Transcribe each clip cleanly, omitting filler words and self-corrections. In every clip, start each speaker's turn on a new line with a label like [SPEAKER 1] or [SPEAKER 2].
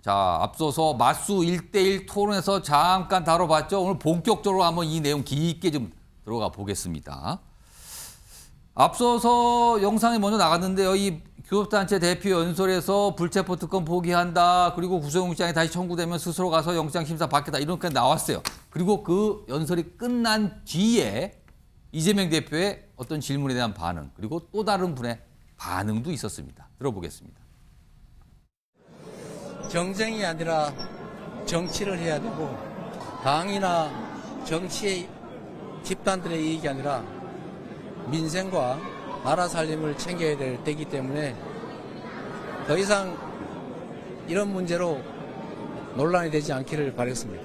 [SPEAKER 1] 자, 앞서서 맞수 1대1 토론에서 잠깐 다뤄봤죠. 오늘 본격적으로 한번 이 내용 깊게 좀 들어가 보겠습니다. 앞서서 영상이 먼저 나갔는데요. 이 교섭단체 대표 연설에서 불체포 특권 포기한다. 그리고 구속영장이 다시 청구되면 스스로 가서 영장 심사 받겠다. 이렇게 나왔어요. 그리고 그 연설이 끝난 뒤에 이재명 대표의 어떤 질문에 대한 반응, 그리고 또 다른 분의 반응도 있었습니다. 들어보겠습니다.
[SPEAKER 2] 정쟁이 아니라 정치를 해야 되고, 당이나 정치의 집단들의 이익이 아니라 민생과 나라 살림을 챙겨야 될 때이기 때문에 더 이상 이런 문제로 논란이 되지 않기를 바랐습니다.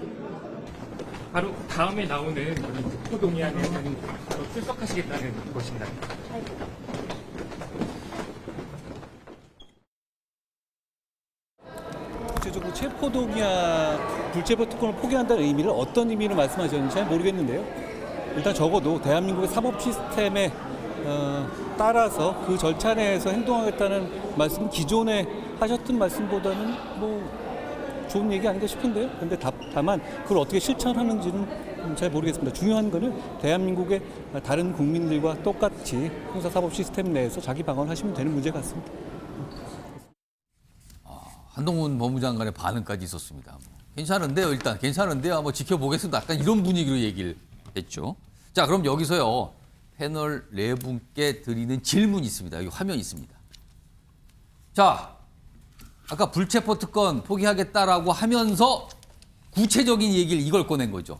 [SPEAKER 3] 바로 다음에 나오는 특보 동의안에는 바로 출석하시겠다는 것입니다.
[SPEAKER 4] 구체적으로 체포동의안, 불체포 특권을 포기한다는 의미를 어떤 의미를 말씀하셨는지 잘 모르겠는데요. 일단 적어도 대한민국의 사법 시스템에 따라서 그 절차 내에서 행동하겠다는 말씀은 기존에 하셨던 말씀보다는 뭐 좋은 얘기 아닌가 싶은데요. 그런데 다만 그걸 어떻게 실천하는지는 잘 모르겠습니다. 중요한 거는 대한민국의 다른 국민들과 똑같이 형사사법 시스템 내에서 자기 방어를 하시면 되는 문제 같습니다.
[SPEAKER 1] 한동훈 법무장관의 반응까지 있었습니다. 괜찮은데요, 일단 괜찮은데요. 한번 지켜보겠습니다. 약간 이런 분위기로 얘기를 했죠. 자, 그럼 여기서요 패널 네 분께 드리는 질문이 있습니다. 여기 화면이 있습니다. 자, 아까 불체포 특권 포기하겠다라고 하면서 구체적인 얘기를 이걸 꺼낸 거죠.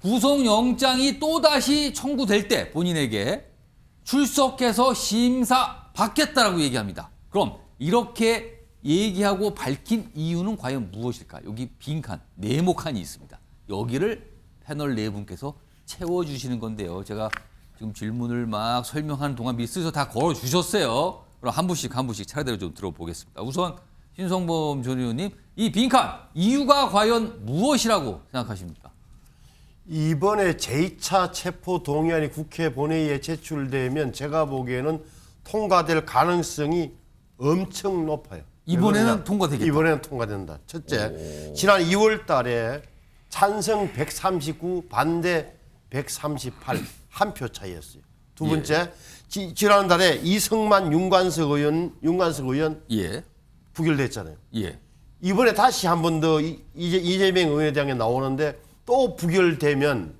[SPEAKER 1] 구속영장이 또다시 청구될 때 본인에게 출석해서 심사 받겠다라고 얘기합니다. 그럼 이렇게 얘기하고 밝힌 이유는 과연 무엇일까? 여기 빈칸, 네모칸이 있습니다. 여기를 패널 네 분께서 채워주시는 건데요. 제가 지금 질문을 막 설명하는 동안 미리 쓰셔서 다 걸어주셨어요. 그럼 한 분씩 차례대로 좀 들어보겠습니다. 우선 신성범 전 의원님, 이 빈칸 이유가 과연 무엇이라고 생각하십니까?
[SPEAKER 5] 이번에 제2차 체포 동의안이 국회 본회의에 제출되면 제가 보기에는 통과될 가능성이 엄청 높아요.
[SPEAKER 1] 이번에는 통과되겠다.
[SPEAKER 5] 이번에는 통과된다. 첫째, 지난 2월 달에 찬성 139, 반대 138, 한 표 차이였어요. 두 번째, 지난달에 이성만 윤관석 의원
[SPEAKER 1] 예.
[SPEAKER 5] 부결됐잖아요.
[SPEAKER 1] 예.
[SPEAKER 5] 이번에 다시 한 번 더 이재명 의원에 대한 게 나오는데 또 부결되면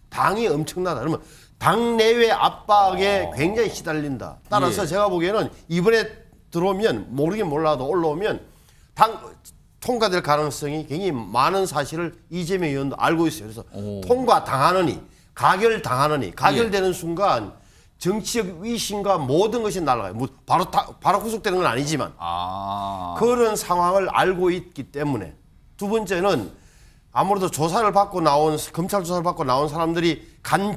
[SPEAKER 5] 당이 엄청나다. 그러면 당 내외 압박에 굉장히 시달린다. 따라서
[SPEAKER 1] 예.
[SPEAKER 5] 제가 보기에는 이번에 들어오면 모르긴 몰라도 올라오면 통과될 가능성이 굉장히 많은 사실을 이재명 의원도 알고 있어요. 그래서 통과 당하느니 가결되는 순간 정치적 위신과 모든 것이 날아가요. 뭐 바로 구속되는 건 아니지만 그런 상황을 알고 있기 때문에. 두 번째는 아무래도 조사를 받고 나온 검찰 조사를 받고 나온 사람들이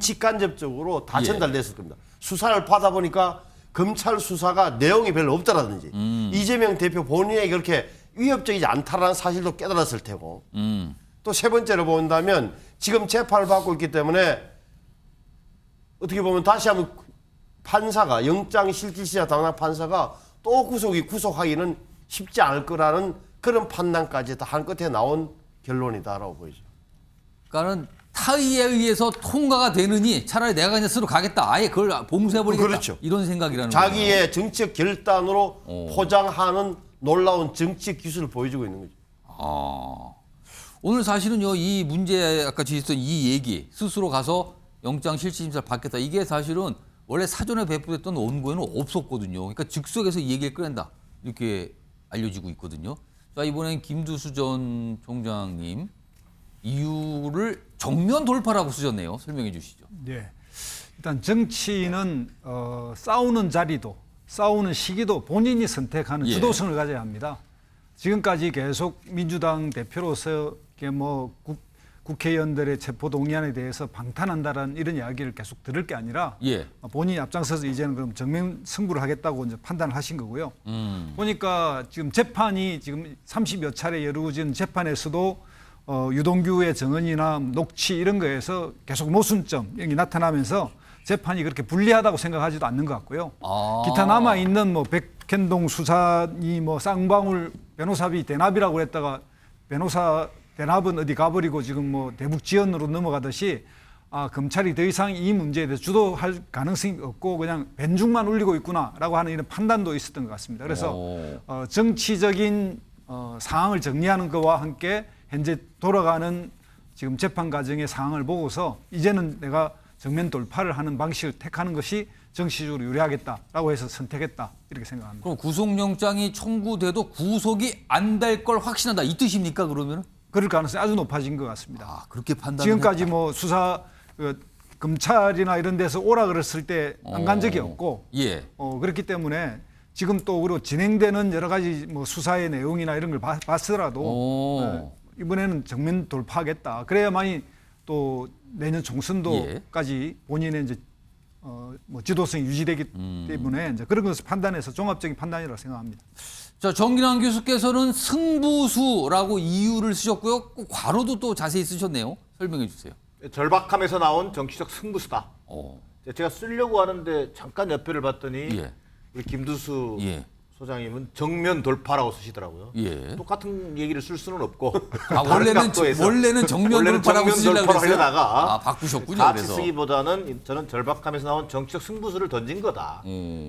[SPEAKER 5] 직간접적으로 다 전달됐을 겁니다. 수사를 받아 보니까 검찰 수사가 내용이 별로 없더라든지 이재명 대표 본인에게 그렇게 위협적이지 않다라는 사실도 깨달았을 테고 또 세 번째로 본다면 지금 재판을 받고 있기 때문에 어떻게 보면 다시 한번 판사가 영장실질심사 담당 판사가 또 구속하기는 쉽지 않을 거라는 그런 판단까지 다 한 끝에 나온 결론이다라고 보이죠.
[SPEAKER 1] 그러니까는 타의에 의해서 통과가 되느니 차라리 내가 그냥 스스로 가겠다. 아예 그걸 봉쇄해버리겠다.
[SPEAKER 5] 그렇죠.
[SPEAKER 1] 이런 생각이라는 거죠.
[SPEAKER 5] 자기의 정치적 결단으로 포장하는 놀라운 정치 기술을 보여주고 있는 거죠.
[SPEAKER 1] 오늘 사실은요, 이 문제 아까 주셨던 이 얘기 스스로 가서 영장 실질심사를 받겠다. 이게 사실은 원래 사전에 배포됐던 원고에는 없었거든요. 그러니까 즉석에서 이 얘기를 꺼낸다. 이렇게 알려지고 있거든요. 자, 이번엔 김두수 전 총장님 이유를 정면 돌파라고 쓰셨네요. 설명해 주시죠.
[SPEAKER 6] 네. 일단 정치인은 싸우는 자리도 싸우는 시기도 본인이 선택하는 주도성을 가져야 합니다. 지금까지 계속 민주당 대표로서 국회의원들의 체포 동의안에 대해서 방탄한다라는 이런 이야기를 계속 들을 게 아니라 본인이 앞장서서 이제는 그럼 정면 승부를 하겠다고 이제 판단을 하신 거고요. 보니까 지금 재판이 지금 30여 차례 이루어진 재판에서도 유동규의 증언이나 녹취 이런 거에서 계속 모순점이 나타나면서 재판이 그렇게 불리하다고 생각하지도 않는 것 같고요. 기타 남아 있는 백현동 수사니 쌍방울 변호사비 대납이라고 했다가 변호사 대납은 어디 가버리고 지금 뭐 대북 지원으로 넘어가듯이 검찰이 더 이상 이 문제에 대해서 주도할 가능성이 없고 그냥 벤중만 울리고 있구나라고 하는 이런 판단도 있었던 것 같습니다. 그래서 정치적인 상황을 정리하는 것과 함께 현재 돌아가는 지금 재판 과정의 상황을 보고서 이제는 내가 정면 돌파를 하는 방식을 택하는 것이 정치적으로 유리하겠다라고 해서 선택했다 이렇게 생각합니다.
[SPEAKER 1] 그럼 구속영장이 청구돼도 구속이 안 될 걸 확신한다 이 뜻입니까 그러면?
[SPEAKER 6] 그럴 가능성이 아주 높아진 것 같습니다.
[SPEAKER 1] 그렇게 판단을
[SPEAKER 6] 지금까지
[SPEAKER 1] 했다.
[SPEAKER 6] 뭐 수사 검찰이나 이런 데서 오라 그랬을 때 안 간 적이 없고
[SPEAKER 1] 예.
[SPEAKER 6] 그렇기 때문에 지금 또 그리고 진행되는 여러 가지 뭐 수사의 내용이나 이런 걸 봤더라도 이번에는 정면 돌파하겠다. 그래야만이 또 내년 총선도까지 본인의 이제 뭐 지도성이 유지되기 때문에 이제 그런 것을 판단해서 종합적인 판단이라고 생각합니다.
[SPEAKER 1] 자, 정기남 교수께서는 승부수라고 이유를 쓰셨고요. 꼭 괄호도 또 자세히 쓰셨네요. 설명해 주세요.
[SPEAKER 7] 절박함에서 나온 정치적 승부수다.
[SPEAKER 1] 어.
[SPEAKER 7] 제가 쓰려고 하는데 잠깐 옆에를 봤더니
[SPEAKER 1] 예.
[SPEAKER 7] 우리 김두수
[SPEAKER 1] 예.
[SPEAKER 7] 소장님은 정면 돌파라고 쓰시더라고요.
[SPEAKER 1] 예.
[SPEAKER 7] 똑같은 얘기를 쓸 수는 없고
[SPEAKER 1] 원래는 정면 돌파라고 쓰시려고 그랬어요?
[SPEAKER 7] 하려다가
[SPEAKER 1] 바꾸셨군요.
[SPEAKER 7] 같이
[SPEAKER 1] 그래서.
[SPEAKER 7] 쓰기보다는 저는 절박함에서 나온 정치적 승부수를 던진 거다.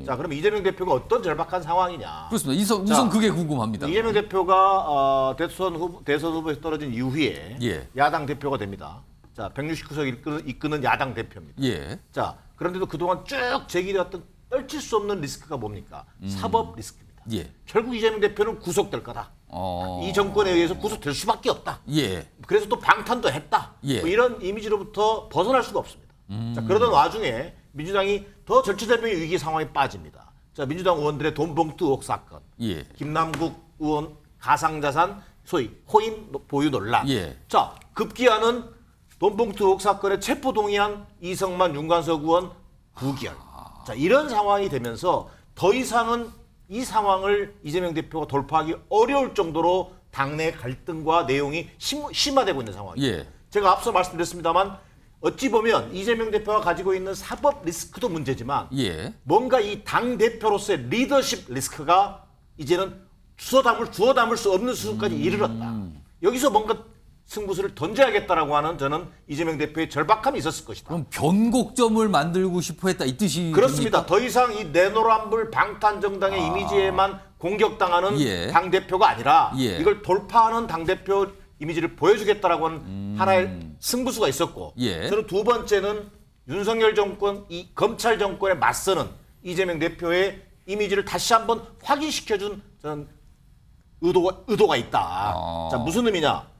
[SPEAKER 7] 자, 그럼 이재명 대표가 어떤 절박한 상황이냐?
[SPEAKER 1] 그렇습니다. 우선 그게 궁금합니다.
[SPEAKER 7] 이재명 대표가 대선 후보에서 떨어진 이후에
[SPEAKER 1] 예.
[SPEAKER 7] 야당 대표가 됩니다. 자, 169석 이끄는 야당 대표입니다.
[SPEAKER 1] 예.
[SPEAKER 7] 자, 그런데도 그동안 쭉 제기되었던 떨칠 수 없는 리스크가 뭡니까? 사법 리스크입니다.
[SPEAKER 1] 예.
[SPEAKER 7] 결국 이재명 대표는 구속될 거다. 이 정권에 의해서 구속될 수밖에 없다.
[SPEAKER 1] 예.
[SPEAKER 7] 그래서 또 방탄도 했다.
[SPEAKER 1] 예.
[SPEAKER 7] 뭐 이런 이미지로부터 벗어날 수가 없습니다. 자, 그러던 와중에 민주당이 더 절체절명의 위기 상황에 빠집니다. 자, 민주당 의원들의 돈 봉투 의혹 사건,
[SPEAKER 1] 예.
[SPEAKER 7] 김남국 의원 가상자산 소위 코인 보유 논란.
[SPEAKER 1] 예.
[SPEAKER 7] 자, 급기야는 돈 봉투 의혹 사건에 체포 동의한 이성만 윤관석 의원 부결. 자, 이런 상황이 되면서 더 이상은 이 상황을 이재명 대표가 돌파하기 어려울 정도로 당내 갈등과 내용이 심화되고 있는 상황이에요.
[SPEAKER 1] 예.
[SPEAKER 7] 제가 앞서 말씀드렸습니다만 어찌 보면 이재명 대표가 가지고 있는 사법 리스크도 문제지만
[SPEAKER 1] 예.
[SPEAKER 7] 뭔가 이 당 대표로서의 리더십 리스크가 이제는 주워 담을 수 없는 수준까지 이르렀다. 여기서 뭔가 승부수를 던져야겠다라고 하는 저는 이재명 대표의 절박함이 있었을 것이다.
[SPEAKER 1] 그럼 변곡점을 만들고 싶어 했다 이 뜻이
[SPEAKER 7] 그렇습니다. 더 이상 이 내노란불 방탄 정당의 이미지에만 공격당하는
[SPEAKER 1] 예.
[SPEAKER 7] 당 대표가 아니라
[SPEAKER 1] 예.
[SPEAKER 7] 이걸 돌파하는 당 대표 이미지를 보여주겠다라고 하는 하나의 승부수가 있었고,
[SPEAKER 1] 예.
[SPEAKER 7] 저는 두 번째는 윤석열 정권, 이 검찰 정권에 맞서는 이재명 대표의 이미지를 다시 한번 확인시켜준 저는 의도가 있다. 자, 무슨 의미냐?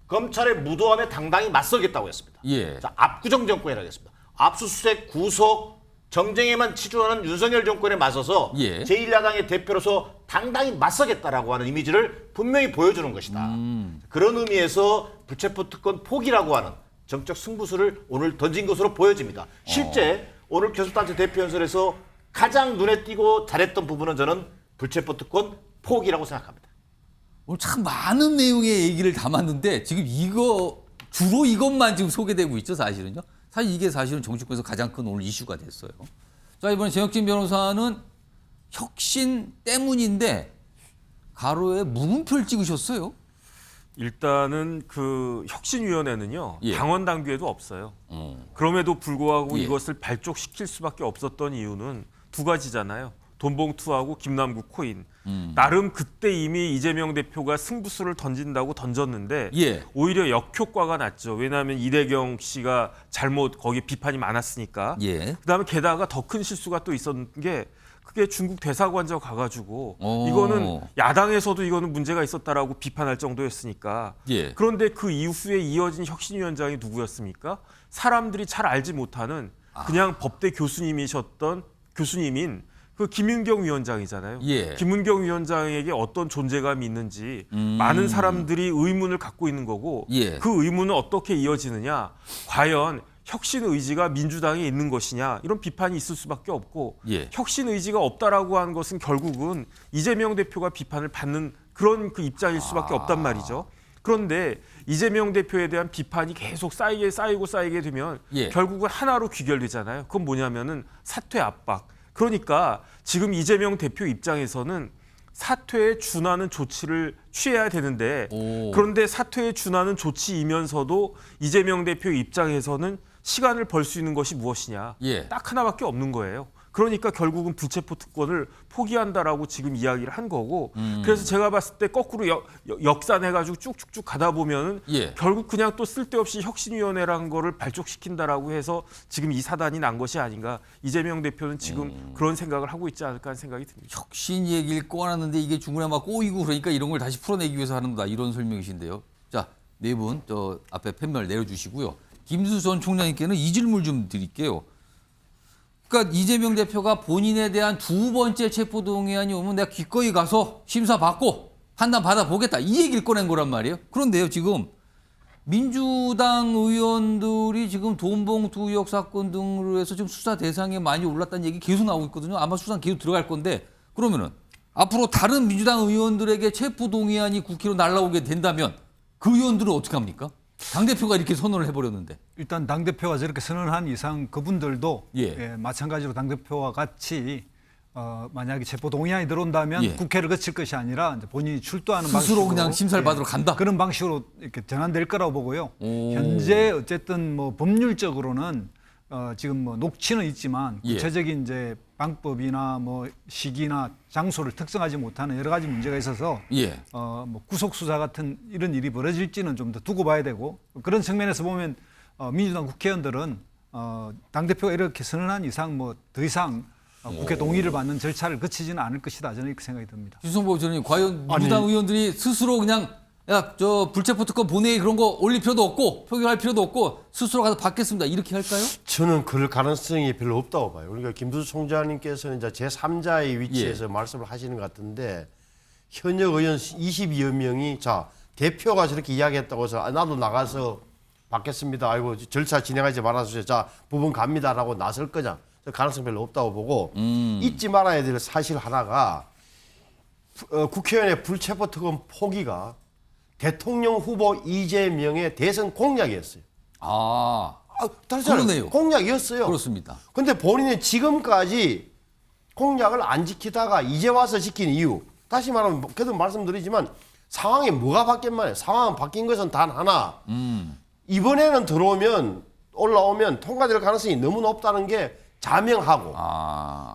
[SPEAKER 7] 검찰의 무도함에 당당히 맞서겠다고 했습니다.
[SPEAKER 1] 예.
[SPEAKER 7] 자, 압구정 정권이라고 했습니다. 압수수색, 구속, 정쟁에만 치중하는 윤석열 정권에 맞서서
[SPEAKER 1] 예.
[SPEAKER 7] 제1야당의 대표로서 당당히 맞서겠다라고 하는 이미지를 분명히 보여주는 것이다. 그런 의미에서 불체포 특권 포기라고 하는 정적 승부수를 오늘 던진 것으로 보여집니다. 실제 오늘 교섭단체 대표연설에서 가장 눈에 띄고 잘했던 부분은 저는 불체포 특권 포기라고 생각합니다.
[SPEAKER 1] 오늘 참 많은 내용의 얘기를 담았는데 지금 주로 이것만 지금 소개되고 있죠, 사실은요. 사실 이게 사실은 정치권에서 가장 큰 오늘 이슈가 됐어요. 자, 이번에 재혁진 변호사는 혁신 때문인데 가로에 물음표를 찍으셨어요.
[SPEAKER 8] 일단은 그 혁신위원회는요,
[SPEAKER 1] 예.
[SPEAKER 8] 당원 당규에도 없어요. 그럼에도 불구하고
[SPEAKER 1] 예.
[SPEAKER 8] 이것을 발족시킬 수밖에 없었던 이유는 두 가지잖아요. 돈봉투하고 김남국 코인. 나름 그때 이미 이재명 대표가 승부수를 던진다고 던졌는데
[SPEAKER 1] 예.
[SPEAKER 8] 오히려 역효과가 났죠. 왜냐하면 이대경 씨가 잘못 거기 비판이 많았으니까.
[SPEAKER 1] 예.
[SPEAKER 8] 그다음에 게다가 더 큰 실수가 또 있었던 게 그게 중국 대사관저 가가지고
[SPEAKER 1] 오.
[SPEAKER 8] 이거는 야당에서도 이거는 문제가 있었다라고 비판할 정도였으니까.
[SPEAKER 1] 예.
[SPEAKER 8] 그런데 그 이후에 이어진 혁신위원장이 누구였습니까? 사람들이 잘 알지 못하는 그냥 법대 교수님인 그 김은경 위원장이잖아요.
[SPEAKER 1] 예.
[SPEAKER 8] 김은경 위원장에게 어떤 존재감이 있는지 많은 사람들이 의문을 갖고 있는 거고
[SPEAKER 1] 예.
[SPEAKER 8] 그 의문은 어떻게 이어지느냐. 과연 혁신 의지가 민주당에 있는 것이냐 이런 비판이 있을 수밖에 없고
[SPEAKER 1] 예.
[SPEAKER 8] 혁신 의지가 없다라고 하는 것은 결국은 이재명 대표가 비판을 받는 그런 그 입장일 수밖에 없단 말이죠. 그런데 이재명 대표에 대한 비판이 계속 쌓이게 되면
[SPEAKER 1] 예.
[SPEAKER 8] 결국은 하나로 귀결되잖아요. 그건 뭐냐면은 사퇴 압박. 그러니까 지금 이재명 대표 입장에서는 사퇴에 준하는 조치를 취해야 되는데
[SPEAKER 1] 오.
[SPEAKER 8] 그런데 사퇴에 준하는 조치이면서도 이재명 대표 입장에서는 시간을 벌 수 있는 것이 무엇이냐.
[SPEAKER 1] 예.
[SPEAKER 8] 딱 하나밖에 없는 거예요. 그러니까 결국은 불체포 특권을 포기한다라고 지금 이야기를 한 거고 그래서 제가 봤을 때 거꾸로 역산해가지고 쭉쭉쭉 가다 보면은
[SPEAKER 1] 예.
[SPEAKER 8] 결국 그냥 또 쓸데없이 혁신위원회라는 거를 발족시킨다라고 해서 지금 이 사단이 난 것이 아닌가. 이재명 대표는 지금 그런 생각을 하고 있지 않을까 하는 생각이 듭니다.
[SPEAKER 1] 혁신 얘기를 꺼놨는데 이게 중간에 막 꼬이고 그러니까 이런 걸 다시 풀어내기 위해서 하는 거다 이런 설명이신데요. 자, 네 분 저 앞에 팻말 내려주시고요. 김수 전 총장님께는 이 질문 좀 드릴게요. 그러니까 이재명 대표가 본인에 대한 두 번째 체포동의안이 오면 내가 기꺼이 가서 심사 받고 판단 받아보겠다 이 얘기를 꺼낸 거란 말이에요. 그런데요 지금 민주당 의원들이 지금 돈봉투 의혹 사건 등으로 해서 지금 수사 대상에 많이 올랐다는 얘기 계속 나오고 있거든요. 아마 수사는 계속 들어갈 건데 그러면은 앞으로 다른 민주당 의원들에게 체포동의안이 국회로 날라오게 된다면 그 의원들은 어떻게 합니까? 당대표가 이렇게 선언을 해버렸는데.
[SPEAKER 6] 일단 당대표가 저렇게 선언한 이상 그분들도
[SPEAKER 1] 예.
[SPEAKER 6] 마찬가지로 당대표와 같이 만약에 체포 동의안이 들어온다면
[SPEAKER 1] 예.
[SPEAKER 6] 국회를 거칠 것이 아니라 이제 본인이 출두하는
[SPEAKER 1] 스스로
[SPEAKER 6] 방식으로
[SPEAKER 1] 그냥 심사를 받으러 간다?
[SPEAKER 6] 그런 방식으로 이렇게 전환될 거라고 보고요.
[SPEAKER 1] 오.
[SPEAKER 6] 현재 어쨌든 뭐 법률적으로는 지금 뭐 녹취는 있지만
[SPEAKER 1] 예.
[SPEAKER 6] 구체적인 이제 방법이나 뭐 시기나 장소를 특정하지 못하는 여러 가지 문제가 있어서
[SPEAKER 1] 예.
[SPEAKER 6] 뭐 구속 수사 같은 이런 일이 벌어질지는 좀 더 두고 봐야 되고 그런 측면에서 보면 민주당 국회의원들은 당 대표가 이렇게 선언한 이상 뭐 더 이상 국회 동의를 받는 절차를 거치지는 않을 것이다 저는 이렇게 생각이 듭니다.
[SPEAKER 1] 유성보 의원님 과연 민주당 의원들이 스스로 그냥 야 저 불체포 특권 본회의 그런 거 올릴 필요도 없고 표결할 필요도 없고 스스로 가서 받겠습니다 이렇게 할까요?
[SPEAKER 5] 저는 그럴 가능성이 별로 없다고 봐요. 그러니까 김두수 총장님께서는 이제 제3자의 위치에서 말씀을 하시는 것 같은데 현역 의원 22여 명이 자 대표가 저렇게 이야기했다고 해서 나도 나가서 받겠습니다. 아이고 절차 진행하지 말아주세요. 자 부분 갑니다라고 나설 거냐? 가능성 별로 없다고 보고 잊지 말아야 될 사실 하나가 국회의원의 불체포 특권 포기가 대통령 후보 이재명의 대선 공약이었어요.
[SPEAKER 1] 그러네요.
[SPEAKER 5] 공약이었어요.
[SPEAKER 1] 그렇습니다.
[SPEAKER 5] 근데 본인은 지금까지 공약을 안 지키다가 이제 와서 지킨 이유. 다시 말하면 계속 말씀드리지만 상황이 뭐가 바뀌었나요? 상황은 바뀐 것은 단 하나. 이번에는 올라오면 통과될 가능성이 너무 높다는 게 자명하고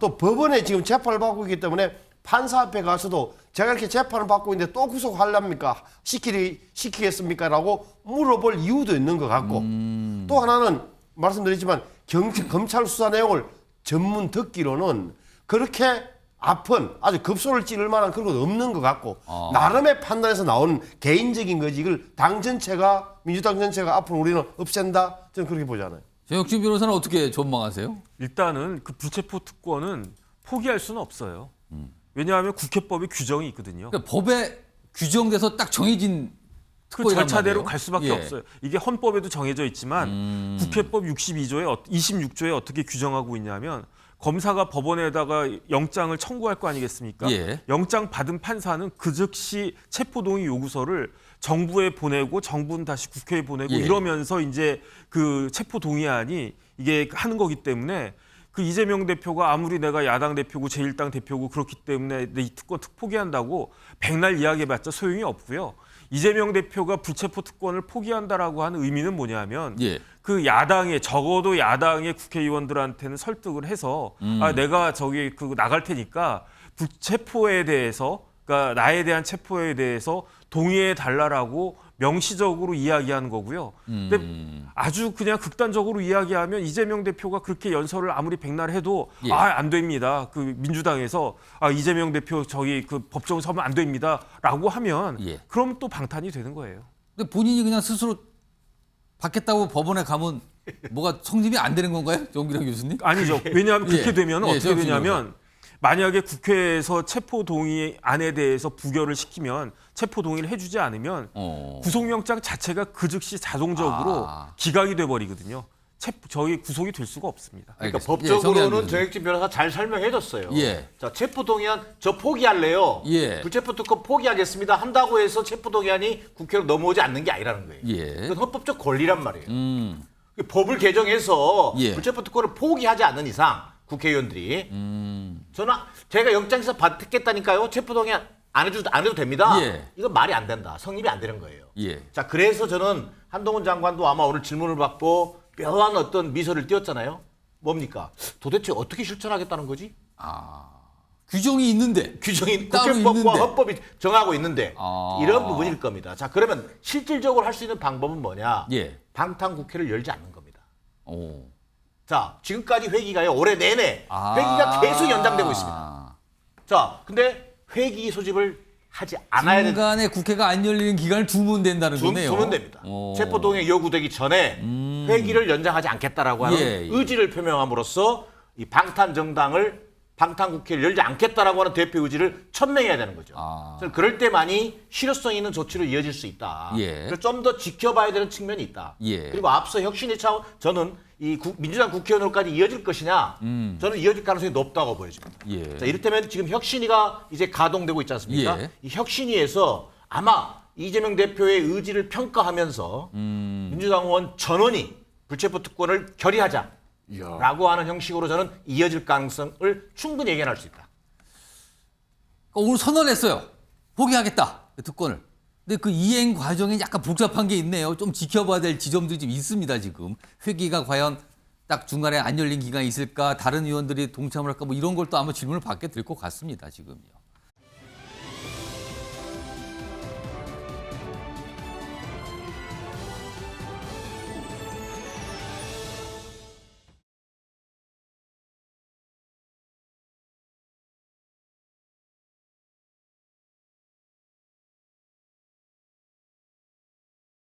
[SPEAKER 5] 또 법원에 지금 재판을 받고 있기 때문에 판사 앞에 가서도 제가 이렇게 재판을 받고 있는데 또 구속하렵니까? 시키겠습니까? 라고 물어볼 이유도 있는 것 같고 또 하나는 말씀드리지만 검찰 수사 내용을 전문 듣기로는 그렇게 아픈 아주 급소를 찌를 만한 그런 건 없는 것 같고 나름의 판단에서 나오는 개인적인 거지 이걸 당 전체가 민주당 전체가 앞으로 우리는 없앤다? 저는 그렇게 보잖아요.
[SPEAKER 1] 정혁진 변호사는 어떻게 전망하세요?
[SPEAKER 8] 일단은 그 불체포 특권은 포기할 수는 없어요. 왜냐하면 국회법에 규정이 있거든요.
[SPEAKER 1] 그러니까 법에 규정돼서 딱 정해진
[SPEAKER 8] 그
[SPEAKER 1] 특권이란
[SPEAKER 8] 절차대로
[SPEAKER 1] 말이에요?
[SPEAKER 8] 갈 수밖에
[SPEAKER 1] 예.
[SPEAKER 8] 없어요. 이게 헌법에도 정해져 있지만 국회법 26조에 어떻게 규정하고 있냐면 검사가 법원에다가 영장을 청구할 거 아니겠습니까?
[SPEAKER 1] 예.
[SPEAKER 8] 영장 받은 판사는 그 즉시 체포동의 요구서를 정부에 보내고 정부는 다시 국회에 보내고
[SPEAKER 1] 예.
[SPEAKER 8] 이러면서 이제 그 체포동의안이 이게 하는 거기 때문에 그 이재명 대표가 아무리 내가 야당 대표고 제1당 대표고 그렇기 때문에 내 이 특권 포기한다고 백날 이야기해봤자 소용이 없고요. 이재명 대표가 불체포 특권을 포기한다라고 하는 의미는 뭐냐면
[SPEAKER 1] 예.
[SPEAKER 8] 그 야당의 적어도 야당의 국회의원들한테는 설득을 해서 내가 저기 그 나갈 테니까 불체포에 대해서 그러니까 나에 대한 체포에 대해서 동의해 달라라고 명시적으로 이야기하는 거고요. 근데 아주 그냥 극단적으로 이야기하면 이재명 대표가 그렇게 연설을 아무리 백날 해도
[SPEAKER 1] 예.
[SPEAKER 8] 안 됩니다. 그 민주당에서 이재명 대표 저기 그 법정 서면 안 됩니다라고 하면
[SPEAKER 1] 예.
[SPEAKER 8] 그럼 또 방탄이 되는 거예요.
[SPEAKER 1] 근데 본인이 그냥 스스로 받겠다고 법원에 가면 뭐가 성립이 안 되는 건가요? 정기랑 교수님?
[SPEAKER 8] 아니죠. 왜냐하면 그렇게
[SPEAKER 1] 예.
[SPEAKER 8] 되면
[SPEAKER 1] 예,
[SPEAKER 8] 어떻게
[SPEAKER 1] 정신
[SPEAKER 8] 되냐면 만약에 국회에서 체포 동의안에 대해서 부결을 시키면 체포 동의를 해주지 않으면 구속영장 자체가 그 즉시 자동적으로 기각이 돼버리거든요. 저희 구속이 될 수가 없습니다.
[SPEAKER 7] 그러니까
[SPEAKER 1] 알겠습니다.
[SPEAKER 7] 법적으로는 정혁진 변호사 잘 설명해줬어요.
[SPEAKER 1] 예.
[SPEAKER 7] 자 체포동의안 저 포기할래요.
[SPEAKER 1] 예.
[SPEAKER 7] 불체포 특권 포기하겠습니다. 한다고 해서 체포동의안이 국회로 넘어오지 않는 게 아니라는 거예요.
[SPEAKER 1] 예.
[SPEAKER 7] 그건 헌법적 권리란 말이에요. 법을 개정해서
[SPEAKER 1] 예.
[SPEAKER 7] 불체포 특권을 포기하지 않는 이상 국회의원들이 저는 제가 영장에서 받겠다니까요. 체포동의안 안 해도 됩니다.
[SPEAKER 1] 예.
[SPEAKER 7] 이건 말이 안 된다. 성립이 안 되는 거예요.
[SPEAKER 1] 예.
[SPEAKER 7] 자, 그래서 저는 한동훈 장관도 아마 오늘 질문을 받고 묘한 어떤 미소를 띄웠잖아요. 뭡니까? 도대체 어떻게 실천하겠다는 거지?
[SPEAKER 1] 규정이 있는데.
[SPEAKER 7] 규정이
[SPEAKER 1] 따로
[SPEAKER 7] 국회법과
[SPEAKER 1] 있는데.
[SPEAKER 7] 헌법이 정하고 있는데
[SPEAKER 1] 아.
[SPEAKER 7] 이런 부분일 겁니다. 자, 그러면 실질적으로 할 수 있는 방법은 뭐냐?
[SPEAKER 1] 예.
[SPEAKER 7] 방탄국회를 열지 않는 겁니다.
[SPEAKER 1] 오.
[SPEAKER 7] 자, 지금까지 회기가요. 올해 내내
[SPEAKER 1] 아.
[SPEAKER 7] 회기가 계속 연장되고 있습니다. 자, 근데 회기 소집을 하지 않아야 된다.
[SPEAKER 1] 중간에 국회가 안 열리는 기간을 두면 된다는 거네요.
[SPEAKER 7] 두면 됩니다.
[SPEAKER 1] 오.
[SPEAKER 7] 체포동의 요구되기 전에 회기를 연장하지 않겠다라고 하는
[SPEAKER 1] 예, 예.
[SPEAKER 7] 의지를 표명함으로써 이 방탄국회를 열지 않겠다라고 하는 대표 의지를 천명해야 되는 거죠.
[SPEAKER 1] 아.
[SPEAKER 7] 저는 그럴 때만이 실효성 있는 조치로 이어질 수 있다.
[SPEAKER 1] 예.
[SPEAKER 7] 좀 더 지켜봐야 되는 측면이 있다.
[SPEAKER 1] 예.
[SPEAKER 7] 그리고 앞서 혁신의 차원 저는 이 민주당 국회의원으로까지 이어질 것이냐 저는 이어질 가능성이 높다고 보여집니다.
[SPEAKER 1] 예.
[SPEAKER 7] 자, 이를테면 지금 혁신위가 이제 가동되고 있지 않습니까?
[SPEAKER 1] 예.
[SPEAKER 7] 이 혁신위에서 아마 이재명 대표의 의지를 평가하면서 민주당 의원 전원이 불체포 특권을 결의하자라고 하는 형식으로 저는 이어질 가능성을 충분히 예견할 수 있다.
[SPEAKER 1] 오늘 선언했어요. 포기하겠다. 그 특권을. 근데 그 이행 과정이 약간 복잡한 게 있네요. 좀 지켜봐야 될 지점들이 좀 있습니다, 지금. 회기가 과연 딱 중간에 안 열린 기간이 있을까? 다른 의원들이 동참을 할까? 뭐 이런 걸 또 아마 질문을 받게 될 것 같습니다, 지금요.